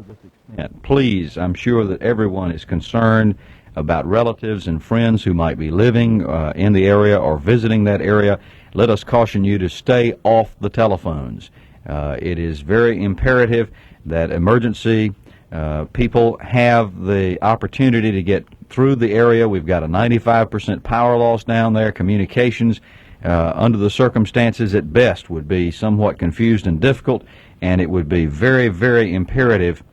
to this extent. Please, I'm sure that everyone is concerned about relatives and friends who might be living in the area or visiting that area. Let us caution you to stay off the telephones. It is very imperative that emergency people have the opportunity to get through the area. We've got a 95% power loss down there. Communications under the circumstances at best would be somewhat confused and difficult, and it would be very, very imperative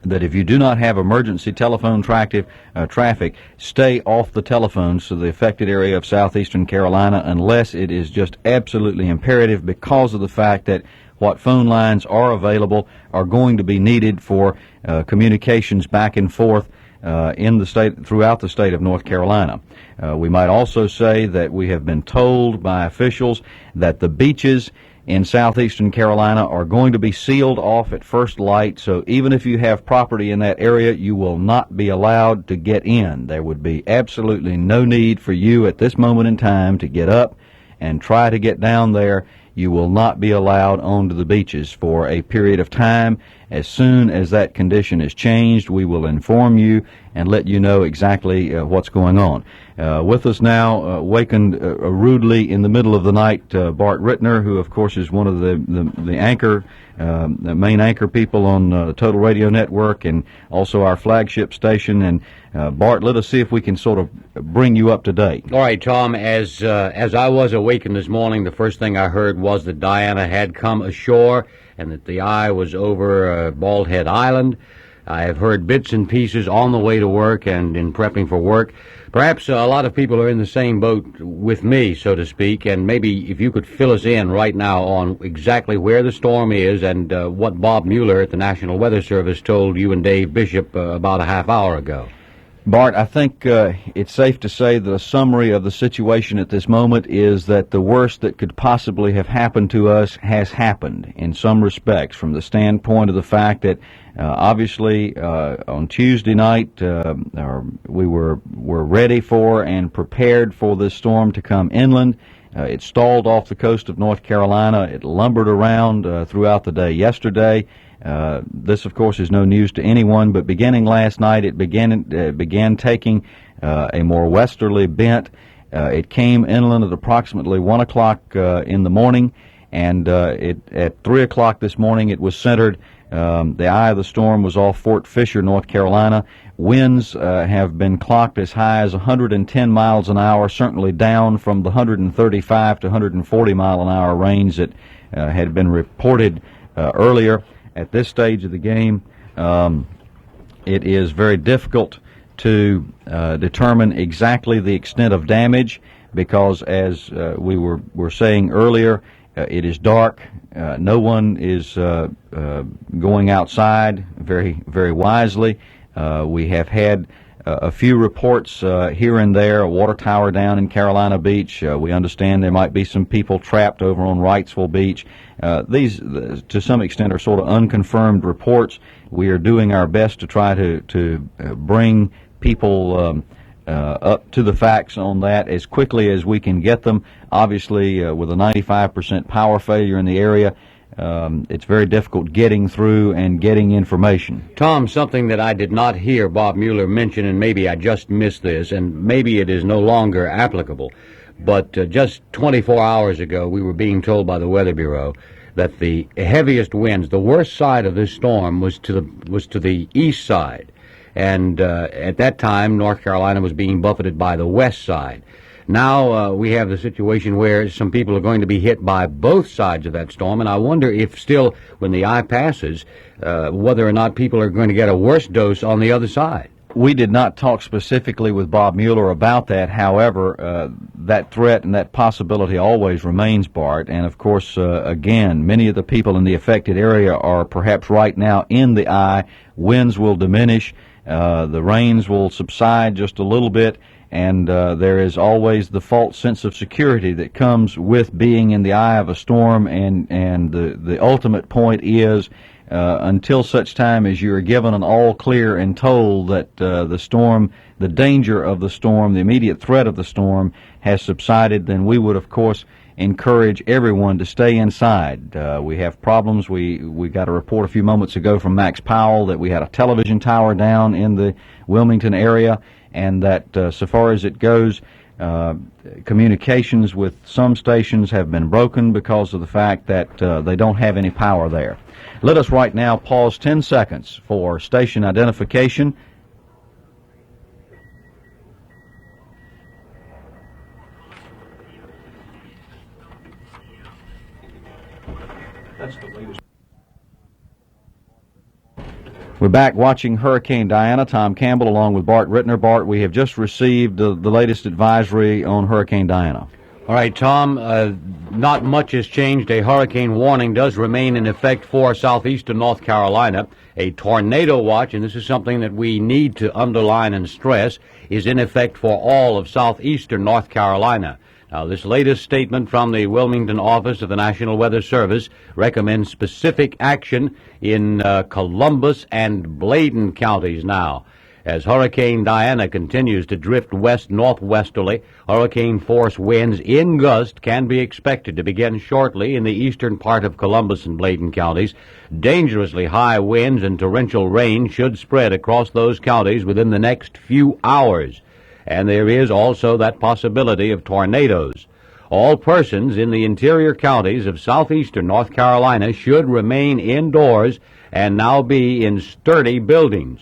that if you do not have emergency telephone traffic, stay off the telephones to the affected area of southeastern Carolina unless it is just absolutely imperative, because of the fact that what phone lines are available are going to be needed for communications back and forth in the state, throughout the state of North Carolina. We might also say that we have been told by officials that the beaches in southeastern Carolina are going to be sealed off at first light, so even if you have property in that area, you will not be allowed to get in. There would be absolutely no need for you at this moment in time to get up and try to get down there. You will not be allowed onto the beaches for a period of time. As soon as that condition is changed, we will inform you and let you know exactly what's going on. With us now, awakened rudely in the middle of the night, Bart Rittner, who of course is one of the anchor, the main anchor people on the Total Radio Network and also our flagship station. And Bart, let us see if we can sort of bring you up to date. All right, Tom. As I was awakened this morning, the first thing I heard was that Diana had come ashore and that the eye was over Bald Head Island. I have heard bits and pieces on the way to work and in prepping for work. Perhaps a lot of people are in the same boat with me, so to speak, and maybe if you could fill us in right now on exactly where the storm is and what Bob Mueller at the National Weather Service told you and Dave Bishop about a half hour ago. Bart, I think it's safe to say that a summary of the situation at this moment is that the worst that could possibly have happened to us has happened in some respects, from the standpoint of the fact that obviously on Tuesday night we were ready for and prepared for this storm to come inland. It stalled off the coast of North Carolina. It lumbered around throughout the day yesterday. This, of course, is no news to anyone, but beginning last night, it began taking a more westerly bent. It came inland at approximately 1 o'clock in the morning, and at 3 o'clock this morning, it was centered. The eye of the storm was off Fort Fisher, North Carolina. Winds have been clocked as high as 110 miles an hour, certainly down from the 135 to 140 mile an hour range that had been reported earlier. At this stage of the game, it is very difficult to determine exactly the extent of damage because, as we were saying earlier, it is dark. No one is going outside very, very wisely. We have had a few reports here and there, a water tower down in Carolina Beach. We understand there might be some people trapped over on Wrightsville Beach. These, to some extent, are sort of unconfirmed reports. We are doing our best to try to bring people up to the facts on that as quickly as we can get them. Obviously, with a 95% power failure in the area, it's very difficult getting through and getting information. Tom, something that I did not hear Bob Mueller mention, and maybe I just missed this, and maybe it is no longer applicable, but just 24 hours ago we were being told by the Weather Bureau that the heaviest winds, the worst side of this storm, was to the east side, and at that time North Carolina was being buffeted by the west side. Now we have the situation where some people are going to be hit by both sides of that storm, and I wonder if still, when the eye passes, whether or not people are going to get a worse dose on the other side. We did not talk specifically with Bob Mueller about that. However, that threat and that possibility always remains, Bart. And, of course, again, many of the people in the affected area are perhaps right now in the eye. Winds will diminish. The rains will subside just a little bit. And there is always the false sense of security that comes with being in the eye of a storm. And the ultimate point is, until such time as you are given an all clear and told that the storm, the danger of the storm, the immediate threat of the storm has subsided, then we would, of course, encourage everyone to stay inside. We have problems. We got a report a few moments ago from Max Powell that we had a television tower down in the Wilmington area, and that so far as it goes, communications with some stations have been broken because of the fact that they don't have any power there. Let us right now pause 10 seconds for station identification. That's the latest. We're back watching Hurricane Diana. Tom Campbell along with Bart Rittner. Bart, we have just received the latest advisory on Hurricane Diana. All right, Tom, not much has changed. A hurricane warning does remain in effect for southeastern North Carolina. A tornado watch, and this is something that we need to underline and stress, is in effect for all of southeastern North Carolina. Now, this latest statement from the Wilmington office of the National Weather Service recommends specific action in Columbus and Bladen counties now. As Hurricane Diana continues to drift west-northwesterly, hurricane force winds in gust can be expected to begin shortly in the eastern part of Columbus and Bladen counties. Dangerously high winds and torrential rain should spread across those counties within the next few hours. And there is also that possibility of tornadoes. All persons in the interior counties of southeastern North Carolina should remain indoors and now be in sturdy buildings.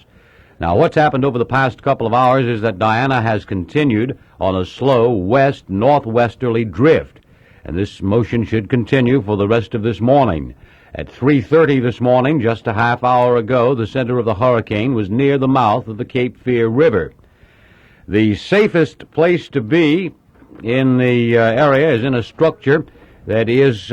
Now, what's happened over the past couple of hours is that Diana has continued on a slow west-northwesterly drift, and this motion should continue for the rest of this morning. At 3:30 this morning, just a half hour ago, the center of the hurricane was near the mouth of the Cape Fear River. The safest place to be in the area is in a structure that is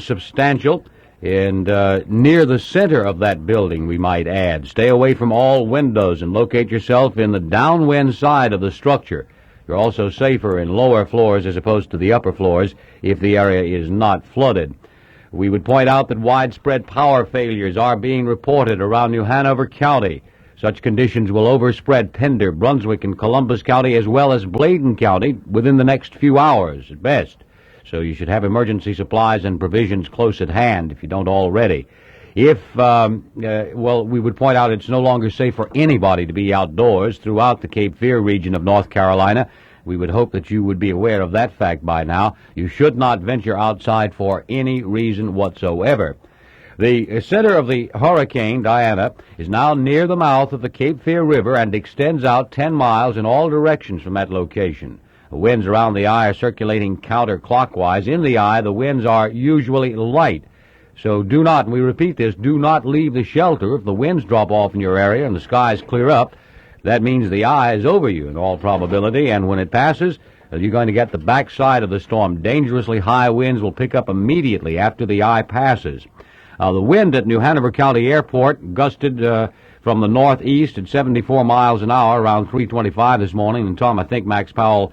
substantial and near the center of that building, we might add. Stay away from all windows and locate yourself in the downwind side of the structure. You're also safer in lower floors as opposed to the upper floors if the area is not flooded. We would point out that widespread power failures are being reported around New Hanover County. Such conditions will overspread Pender, Brunswick, and Columbus County as well as Bladen County within the next few hours at best. So you should have emergency supplies and provisions close at hand if you don't already. We would point out it's no longer safe for anybody to be outdoors throughout the Cape Fear region of North Carolina. We would hope that you would be aware of that fact by now. You should not venture outside for any reason whatsoever. The center of the Hurricane Diana is now near the mouth of the Cape Fear River and extends out 10 miles in all directions from that location. The winds around the eye are circulating counterclockwise. In the eye, the winds are usually light. So do not, and we repeat this, do not leave the shelter if the winds drop off in your area and the skies clear up. That means the eye is over you in all probability, and when it passes, you're going to get the backside of the storm. Dangerously high winds will pick up immediately after the eye passes. The wind at New Hanover County Airport gusted from the northeast at 74 miles an hour around 3:25 this morning. And Tom, I think Max Powell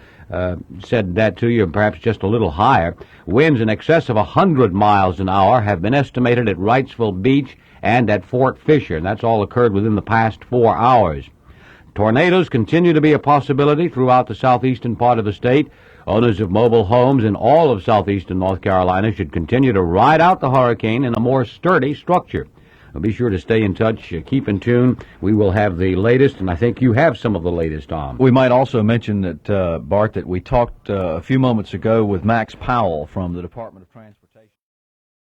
said that to you, perhaps just a little higher. Winds in excess of 100 miles an hour have been estimated at Wrightsville Beach and at Fort Fisher, and that's all occurred within the past 4 hours. Tornadoes continue to be a possibility throughout the southeastern part of the state. Owners of mobile homes in all of southeastern North Carolina should continue to ride out the hurricane in a more sturdy structure. Be sure to stay in touch, keep in tune. We will have the latest, and I think you have some of the latest, Tom. We might also mention that, Bart, that we talked a few moments ago with Max Powell from the Department of Transportation.